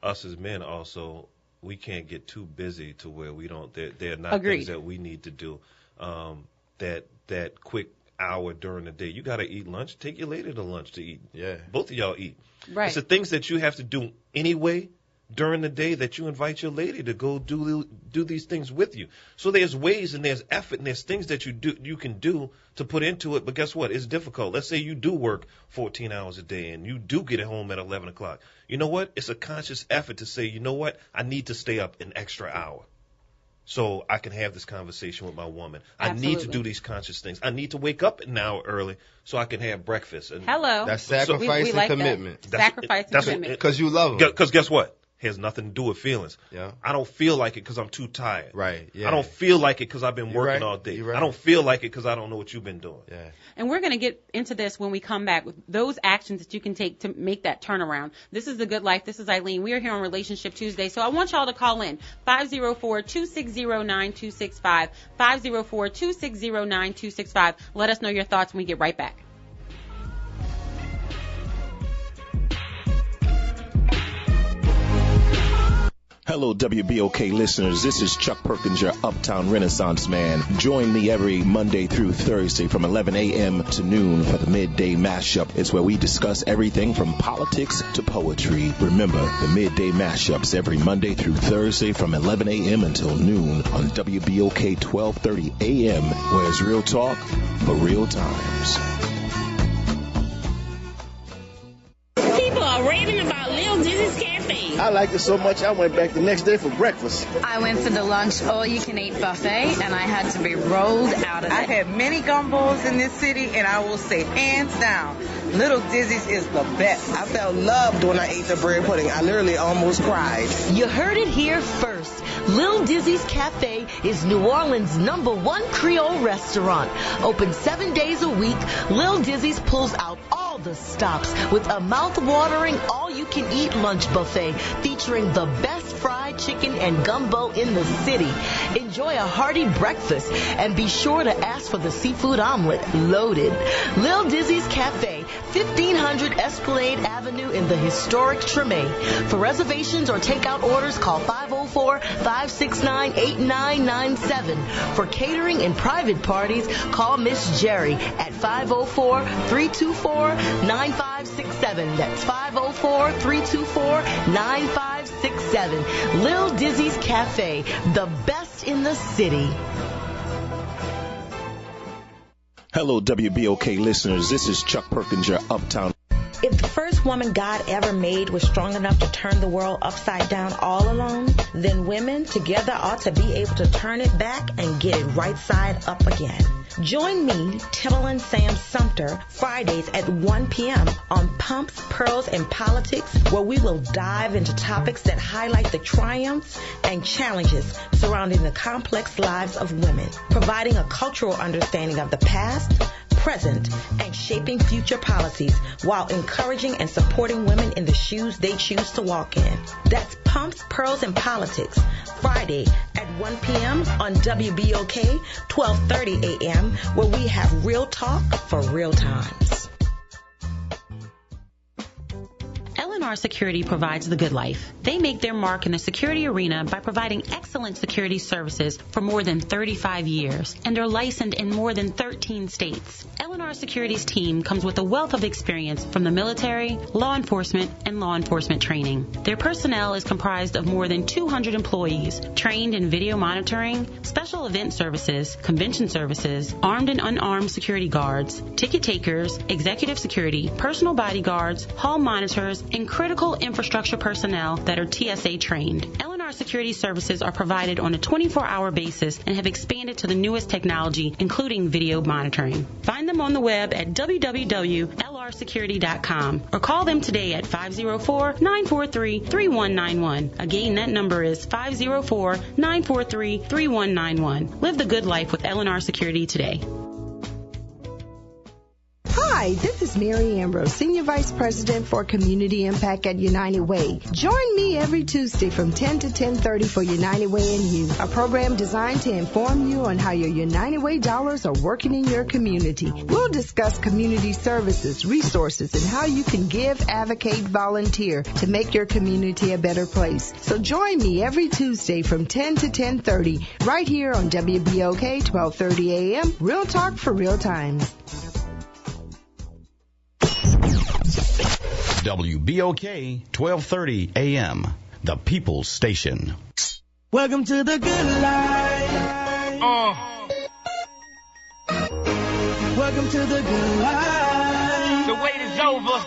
us as men also, we can't get too busy to where we don't. There are not things that we need to do. That quick hour during the day, you got to eat lunch. Take your lady to lunch to eat. Yeah. Both of y'all eat. Right. It's the things that you have to do anyway during the day that you invite your lady to go do these things with you. So there's ways and there's effort and there's things that you can do to put into it. But guess what? It's difficult. Let's say you do work 14 hours a day and you do get home at 11 o'clock. You know what? It's a conscious effort to say, you know what? I need to stay up an extra hour so I can have this conversation with my woman. Absolutely. I need to do these conscious things. I need to wake up an hour early so I can have breakfast. And hello. That's sacrifice we and like commitment. Sacrifice and commitment. Because you love them. Because guess what? Has nothing to do with feelings. Yeah. I don't feel like it because I'm too tired. Right. Yeah. I don't feel like it because I've been working all day. Right. I don't feel like it because I don't know what you've been doing. Yeah. And we're going to get into this when we come back with those actions that you can take to make that turnaround. This is The Good Life. This is Eileen. We are here on Relationship Tuesday. So I want y'all to call in 504-260-9265. 504-260-9265. Let us know your thoughts when we get right back. Hello, WBOK listeners. This is Chuck Perkins, your Uptown Renaissance man. Join me every Monday through Thursday from 11 a.m. to noon for the Midday Mashup. It's where we discuss everything from politics to poetry. Remember, the Midday Mashups every Monday through Thursday from 11 a.m. until noon on WBOK 1230 a.m., where it's real talk for real times. People are raving about Lil Dizzy's Cafe. I liked it so much I went back the next day for breakfast. I went for the lunch all-you-can-eat buffet, and I had to be rolled out of it. I've had many gumbos in this city, and I will say, hands down, Little Dizzy's is the best. I felt loved when I ate the bread pudding. I literally almost cried. You heard it here first. Lil Dizzy's Cafe is New Orleans' #1 Creole restaurant. Open 7 days a week, Lil Dizzy's pulls out all the stops with a mouth-watering all-you-can-eat lunch buffet featuring the best fried chicken and gumbo in the city. Enjoy a hearty breakfast and be sure to ask for the seafood omelet loaded. Lil Dizzy's Cafe, 1500 Esplanade Avenue in the historic Treme. For reservations or takeout orders, call 504-569-8997. For catering and private parties, call Miss Jerry at 504-324-9567. That's 504-324-9567. Lil Dizzy's Cafe, the best in the city. Hello, WBOK listeners. This is Chuck Perkins, your Uptown. If the first woman God ever made was strong enough to turn the world upside down all alone, then women together ought to be able to turn it back and get it right side up again. Join me, Timberland Sam Sumter, Fridays at 1 p.m. on Pumps, Pearls, and Politics, where we will dive into topics that highlight the triumphs and challenges surrounding the complex lives of women, providing a cultural understanding of the past, present, and shaping future policies while encouraging and supporting women in the shoes they choose to walk in. That's Pumps, Pearls, and Politics, Friday at 1 p.m. on WBOK, 12:30 a.m., where we have real talk for real times. L&R Security provides the good life. They make their mark in the security arena by providing excellent security services for more than 35 years and are licensed in more than 13 states. L&R Security's team comes with a wealth of experience from the military, law enforcement, and law enforcement training. Their personnel is comprised of more than 200 employees trained in video monitoring, special event services, convention services, armed and unarmed security guards, ticket takers, executive security, personal bodyguards, hall monitors, and critical infrastructure personnel that are TSA trained. L&R Security services are provided on a 24-hour basis and have expanded to the newest technology, including video monitoring. Find them on the web at www.lrsecurity.com or call them today at 504-943-3191. Again, that number is 504-943-3191. Live the good life with L&R Security today. Hi, this is Mary Ambrose, Senior Vice President for Community Impact at United Way. Join me every Tuesday from 10 to 10:30 for United Way and You, a program designed to inform you on how your United Way dollars are working in your community. We'll discuss community services, resources, and how you can give, advocate, volunteer to make your community a better place. So join me every Tuesday from 10 to 10:30 right here on WBOK 12:30 a.m. Real talk for real times. WBOK 1230 AM, the People's Station. Welcome to the good life. Welcome to the good life. The wait is over.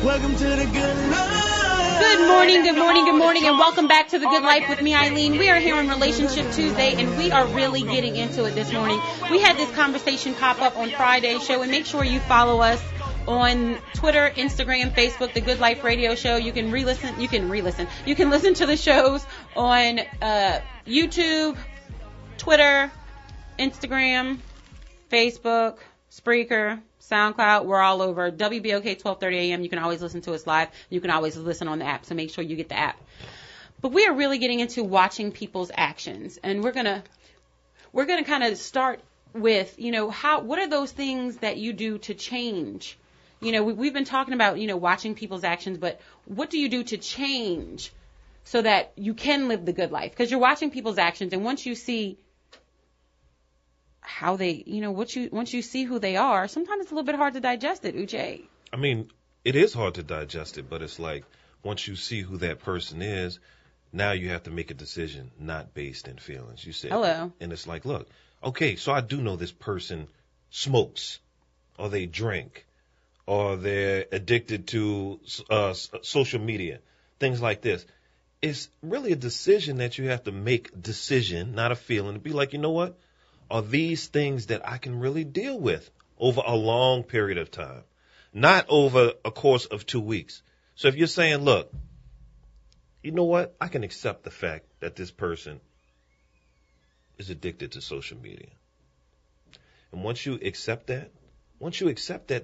Welcome to the good life. Good morning, good morning, good morning, and welcome back to The Good Life with me, Eileen. We are here on Relationship Tuesday, and we are really getting into it this morning. We had this conversation pop up on Friday's show, and make sure you follow us on Twitter, Instagram, Facebook, The Good Life Radio Show. You can re-listen. You can listen to the shows on YouTube, Twitter, Instagram, Facebook, Spreaker, SoundCloud. We're all over. WBOK 12:30 a.m. You can always listen to us live. You can always listen on the app, so make sure you get the app. But we are really getting into watching people's actions, and we're gonna kind of start with, what are those things that you do to change? We've been talking about, watching people's actions, but what do you do to change so that you can live the good life? Because you're watching people's actions, and once you see how they, once you see who they are, sometimes it's a little bit hard to digest it, Uche. I mean, it is hard to digest it, but it's like once you see who that person is, now you have to make a decision, not based in feelings. You said, hello. And it's like, look, okay, so I do know this person smokes, or they drink, or they're addicted to social media, things like this. It's really a decision that you have to make, decision, not a feeling, to be like, you know what? Are these things that I can really deal with over a long period of time, not over a course of 2 weeks? So if you're saying, look, you know what? I can accept the fact that this person is addicted to social media. And once you accept that,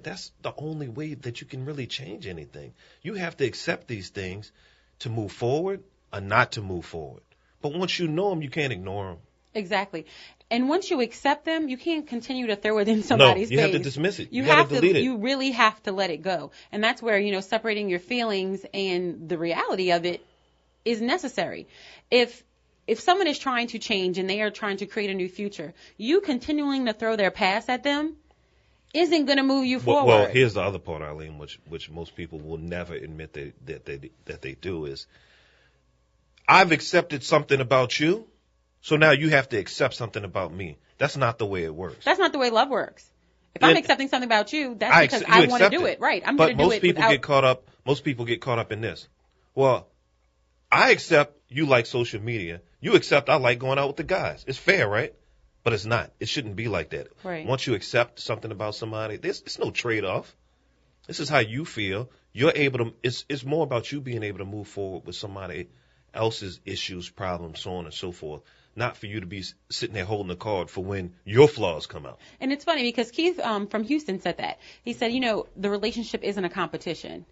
that's the only way that you can really change anything. You have to accept these things to move forward or not to move forward. But once you know them, you can't ignore them. Exactly. And once you accept them, you can't continue to throw it in somebody's face. No, you have to dismiss it. You have to delete it. You really have to let it go. And that's where, separating your feelings and the reality of it is necessary. If someone is trying to change and they are trying to create a new future, you continuing to throw their past at them isn't going to move you forward. Well, here's the other part, Eileen, which most people will never admit that they do is, I've accepted something about you, so now you have to accept something about me. That's not the way it works. That's not the way love works. If I'm accepting something about you, that's because I want to do it. Right. I'm going to do it without... Most people get caught up in this. Well, I accept you like social media. You accept I like going out with the guys. It's fair, right? But it's not. It shouldn't be like that. Right. Once you accept something about somebody, it's no trade-off. This is how you feel. You're able to. It's more about you being able to move forward with somebody else's issues, problems, so on and so forth, not for you to be sitting there holding the card for when your flaws come out. And it's funny because Keith from Houston said that. He said, the relationship isn't a competition.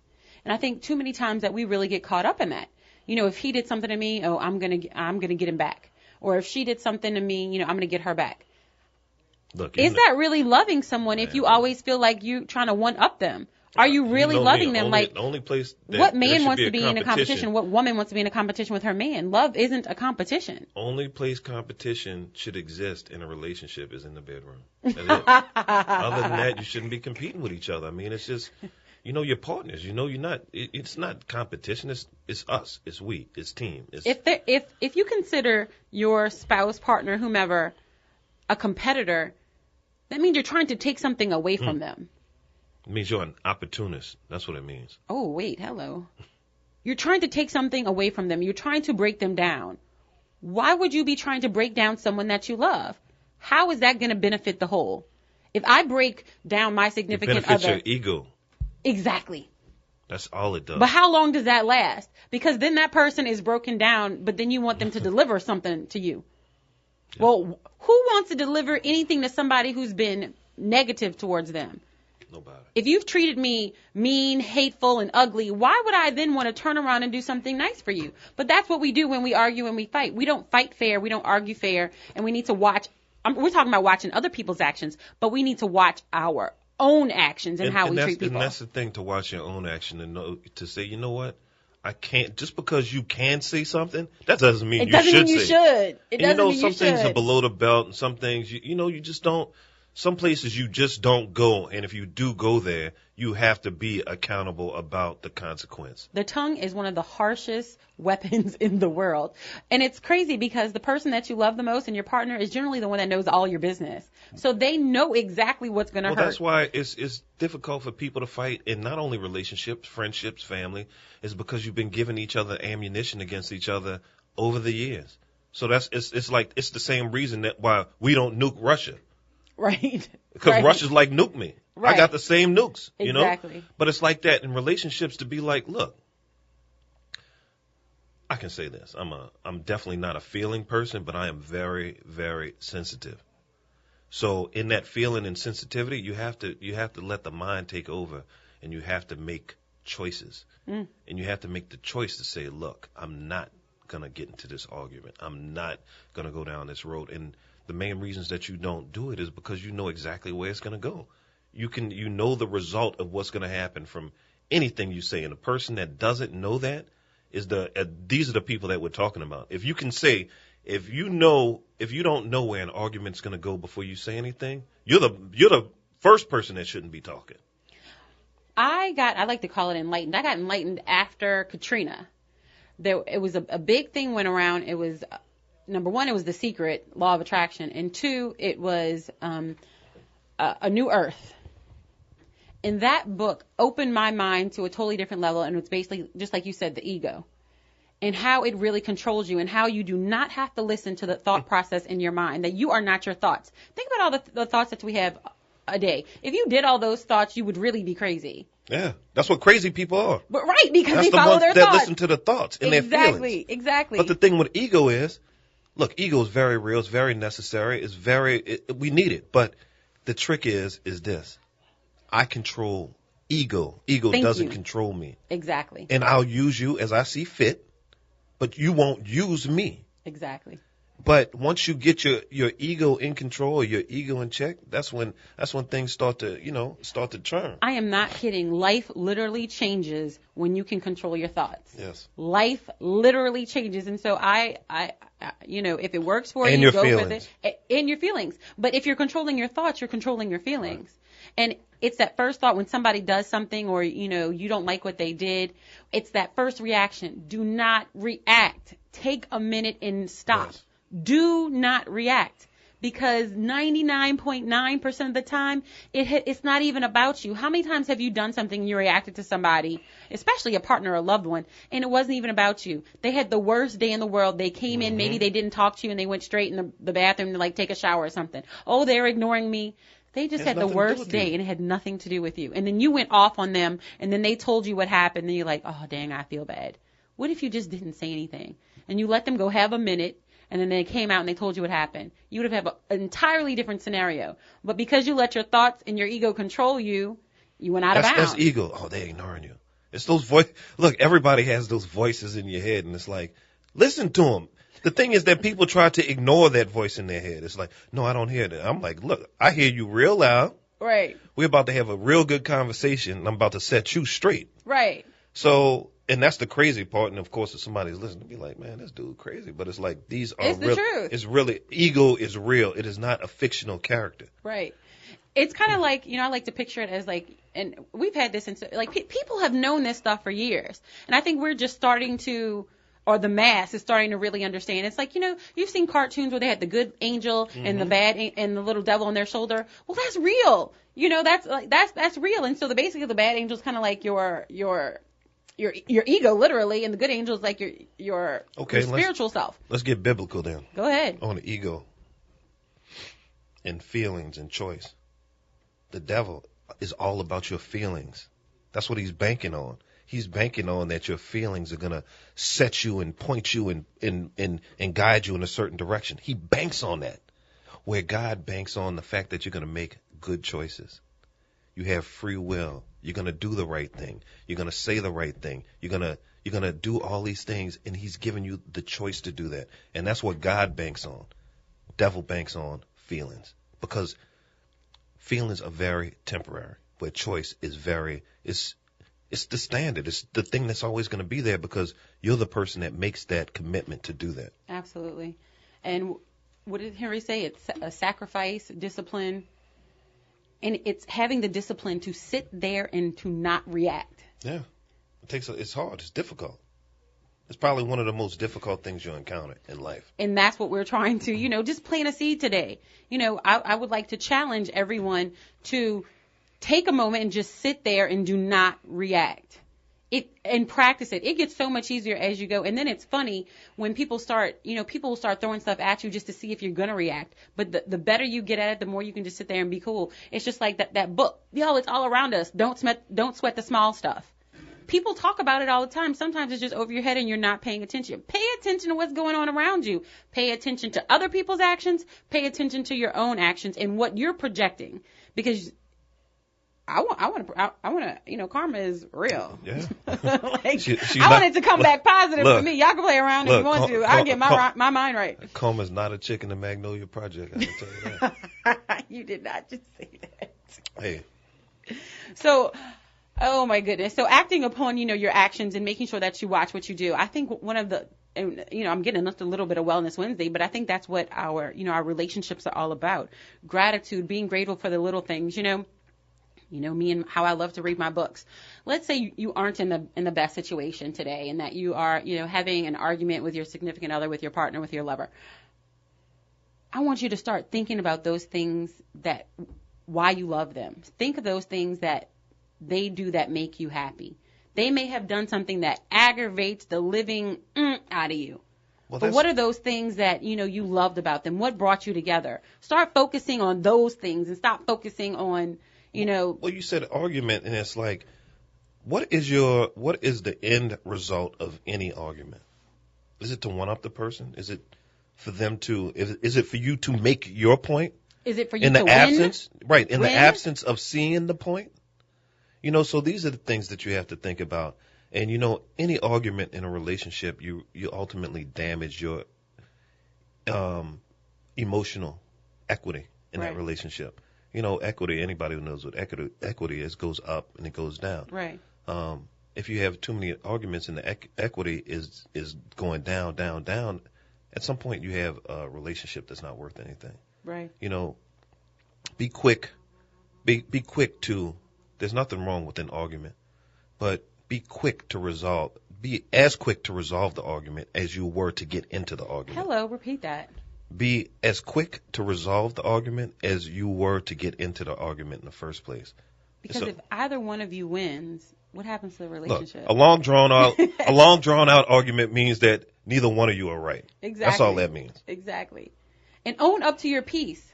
And I think too many times that we really get caught up in that. If he did something to me, I'm gonna get him back. Or if she did something to me, I'm gonna get her back. Look, is that really loving someone if you always feel like you trying to one up them? Are you really loving them? The only place that what man wants to be in a competition? What woman wants to be in a competition with her man? Love isn't a competition. Only place competition should exist in a relationship is in the bedroom. That's it. Other than that, you shouldn't be competing with each other. I mean, it's just, you're partners. You're not. It's not competition. It's us. It's we. It's team. If you consider your spouse, partner, whomever, a competitor, that means you're trying to take something away from them. It means you're an opportunist. That's what it means. Oh, wait, hello. You're trying to take something away from them. You're trying to break them down. Why would you be trying to break down someone that you love? How is that going to benefit the whole? If I break down my significant other... It benefits your ego. Exactly. That's all it does. But how long does that last? Because then that person is broken down, but then you want them to deliver something to you. Yeah. Well, who wants to deliver anything to somebody who's been negative towards them? Nobody. If you've treated me mean, hateful, and ugly, why would I then want to turn around and do something nice for you? But that's what we do when we argue and we fight. We don't fight fair. We don't argue fair. And we need to watch. We're talking about watching other people's actions, but we need to watch our own actions and how we treat people. And that's the thing, to watch your own action and know, to say, you know what? I can't, just because you can say something, that doesn't mean you should say it. It doesn't mean you should. It doesn't mean you should. Some things are below the belt, and some things, you just don't. Some places you just don't go, and if you do go there, you have to be accountable about the consequence. The tongue is one of the harshest weapons in the world. And it's crazy because the person that you love the most and your partner is generally the one that knows all your business. So they know exactly what's going to hurt. Well, that's why it's difficult for people to fight in not only relationships, friendships, family, is because you've been giving each other ammunition against each other over the years. So it's the same reason that why we don't nuke Russia. Right. Because Russia's like, nuke me. Right. I got the same nukes, you know? Exactly. But it's like that in relationships, to be like, look, I can say this. I'm definitely not a feeling person, but I am very, very sensitive. So in that feeling and sensitivity, you have to let the mind take over, and you have to make choices. And you have to make the choice to say, look, I'm not going to get into this argument. I'm not going to go down this road. And the main reasons that you don't do it is because you know exactly where it's going to go. You know the result of what's going to happen from anything you say. And a person that doesn't know that is these are the people that we're talking about. If you can say, if you don't know where an argument's going to go before you say anything, you're the first person that shouldn't be talking. I like to call it enlightened. I got enlightened after Katrina. It was a big thing went around. It was number one, it was The Secret, Law of Attraction. And two, it was A New Earth. And that book opened my mind to a totally different level. And it's basically, just like you said, the ego. And how it really controls you, and how you do not have to listen to the thought process in your mind, that you are not your thoughts. Think about all the thoughts that we have a day. If you did all those thoughts, you would really be crazy. Yeah, that's what crazy people are. But right, because that's they follow their thoughts. That listen to the thoughts and their feelings. Exactly. But the thing with ego is, look, ego is very real. It's very necessary. We need it. But the trick is this. I control ego. Ego doesn't control me. Exactly. And I'll use you as I see fit, but you won't use me. Exactly. But once you get your ego in control, or your ego in check, that's when things start to churn. I am not kidding. Life literally changes when you can control your thoughts. Yes. Life literally changes, and so I if it works for and you, your go feelings. with it. And your feelings. But if you're controlling your thoughts, you're controlling your feelings. Right. And it's that first thought when somebody does something, or you don't like what they did. It's that first reaction. Do not react. Take a minute and stop. Yes. Do not react, because 99.9% of the time, it's not even about you. How many times have you done something and you reacted to somebody, especially a partner or a loved one, and it wasn't even about you? They had the worst day in the world. They came in, maybe they didn't talk to you, and they went straight in the bathroom to take a shower or something. Oh, they're ignoring me. They just had the worst day, and it had nothing to do with you. And then you went off on them, and then they told you what happened, and you're like, oh, dang, I feel bad. What if you just didn't say anything? And you let them go have a minute, and then they came out and they told you what happened, you would have an entirely different scenario. But because you let your thoughts and your ego control you, you went out of bounds. That's ego. Oh, they're ignoring you. It's those Look, everybody has those voices in your head, and it's like, listen to them. The thing is that people try to ignore that voice in their head. It's like, no, I don't hear that. I'm like, look, I hear you real loud. Right. We're about to have a real good conversation, and I'm about to set you straight. Right. So, and that's the crazy part. And of course, if somebody's listening, be like, man, this dude crazy. But it's like, these are it's real. The truth. It's really, ego is real. It is not a fictional character. Right. It's kind of like, I like to picture it as like, and we've had this, people have known this stuff for years. And I think we're just starting to, or the mass is starting to really understand. It's like, you've seen cartoons where they had the good angel and the bad and the little devil on their shoulder. Well, that's real. That's real. And so basically the bad angel is kind of like your ego, literally, and the good angel is like your spiritual self. Let's get biblical then. Go ahead. On the ego and feelings and choice. The devil is all about your feelings. That's what he's banking on. He's banking on that your feelings are going to set you and point you and guide you in a certain direction. He banks on that, where God banks on the fact that you're going to make good choices. You have free will. You're going to do the right thing. You're going to say the right thing. You're going to do all these things, and he's giving you the choice to do that. And that's what God banks on. Devil banks on feelings, because feelings are very temporary, where choice is it's the standard. It's the thing that's always going to be there, because you're the person that makes that commitment to do that. Absolutely. And what did Henry say? It's a sacrifice, discipline, and it's having the discipline to sit there and to not react. Yeah. It's hard. It's difficult. It's probably one of the most difficult things you'll encounter in life. And that's what we're trying to, just plant a seed today. I would like to challenge everyone to take a moment and just sit there and do not react. And practice it. It gets so much easier as you go. And then it's funny when people start, people will start throwing stuff at you just to see if you're going to react. But the better you get at it, the more you can just sit there and be cool. It's just like that book. It's all around us. Don't sweat the small stuff. People talk about it all the time. Sometimes it's just over your head and you're not paying attention. Pay attention to what's going on around you. Pay attention to other people's actions. Pay attention to your own actions and what you're projecting. Because I want to, karma is real. Yeah. I want it to come back positive for me. Y'all can play around if you want to. I'll get my mind right. Karma's not a chick in the Magnolia Project, I can tell you that. You did not just say that. Hey. So, oh my goodness. So acting upon, your actions and making sure that you watch what you do. I think one of the, I'm getting a little bit of Wellness Wednesday, but I think that's what our relationships are all about. Gratitude, being grateful for the little things, me and how I love to read my books. Let's say you aren't in the best situation today, and that you are, having an argument with your significant other, with your partner, with your lover. I want you to start thinking about those things why you love them. Think of those things that they do that make you happy. They may have done something that aggravates the living out of you. But what are those things that, you loved about them? What brought you together? Start focusing on those things and stop focusing on, Well, you said argument, and it's like, what is the end result of any argument? Is it to one up the person? Is it for them is it for you to make your point? Is it for you in to the win? absence, right? In the absence of seeing the point, So these are the things that you have to think about. And any argument in a relationship, you ultimately damage your emotional equity in that relationship. Equity, anybody who knows what equity is, goes up and it goes down. Right. If you have too many arguments and the equity is going down, down, down, at some point you have a relationship that's not worth anything. Right. Be quick. Be quick to, there's nothing wrong with an argument, but be as quick to resolve the argument as you were to get into the argument. Hello, repeat that. Be as quick to resolve the argument as you were to get into the argument in the first place. Because if either one of you wins, what happens to the relationship? Look, a long drawn out argument means that neither one of you are right. Exactly. That's all that means. Exactly. And own up to your piece.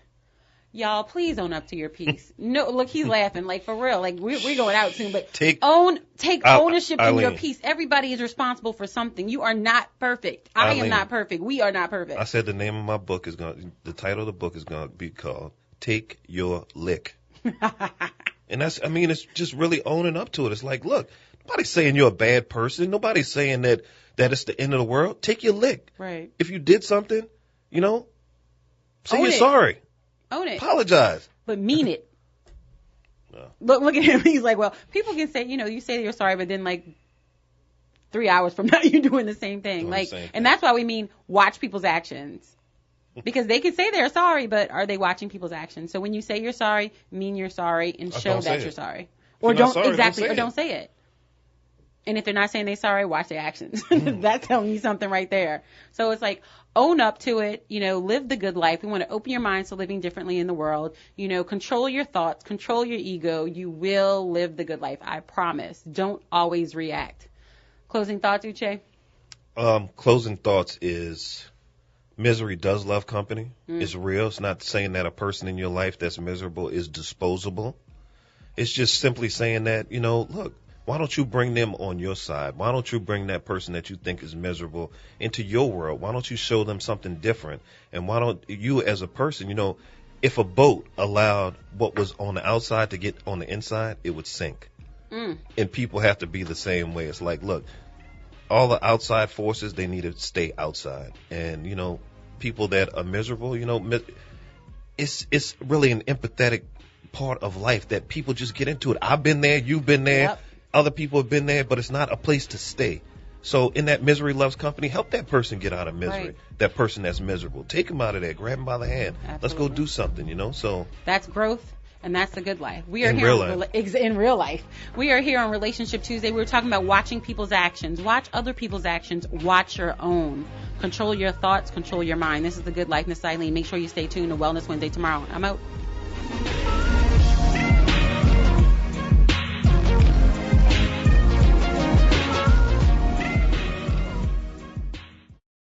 Y'all, please own up to your piece. No, look, he's laughing. Like, for real. Like, we're going out soon, but take ownership in your piece. Everybody is responsible for something. You are not perfect. I am not perfect. We are not perfect. I said the name of my book the title of the book is going to be called Take Your Lick. And it's just really owning up to it. It's like, look, nobody's saying you're a bad person. Nobody's saying that it's the end of the world. Take your lick. Right. If you did something, say you're sorry. Own it. Apologize. But mean it. No. Look at him. He's like, well, people can say, you say you're sorry, but then like 3 hours from now you're doing the same thing. And that's why we mean watch people's actions. Because they can say they're sorry, but are they watching people's actions? So when you say you're sorry, mean you're sorry and show that you're sorry. Or don't say it. And if they're not saying they're sorry, watch their actions. That's telling you something right there. So it's like, own up to it, live the good life. We want to open your minds to living differently in the world. Control your thoughts, control your ego. You will live the good life. I promise. Don't always react. Closing thoughts, Uche? Closing thoughts is misery does love company. It's real. It's not saying that a person in your life that's miserable is disposable. It's just simply saying that, look, why don't you bring them on your side? Why don't you bring that person that you think is miserable into your world? Why don't you show them something different? And why don't you as a person, if a boat allowed what was on the outside to get on the inside, it would sink. And people have to be the same way. It's like, look, all the outside forces, they need to stay outside. And, people that are miserable, it's really an empathetic part of life that people just get into it. I've been there. You've been there. Yep. Other people have been there, but it's not a place to stay. So in that misery loves company, help that person get out of misery. Right. That person that's miserable. Take them out of there. Grab them by the hand. Absolutely. Let's go do something, So that's growth, and that's the good life. We are in real life. We are here on Relationship Tuesday. We were talking about watching people's actions. Watch other people's actions. Watch your own. Control your thoughts. Control your mind. This is the good life. Miss Eileen. Make sure you stay tuned to Wellness Wednesday tomorrow. I'm out.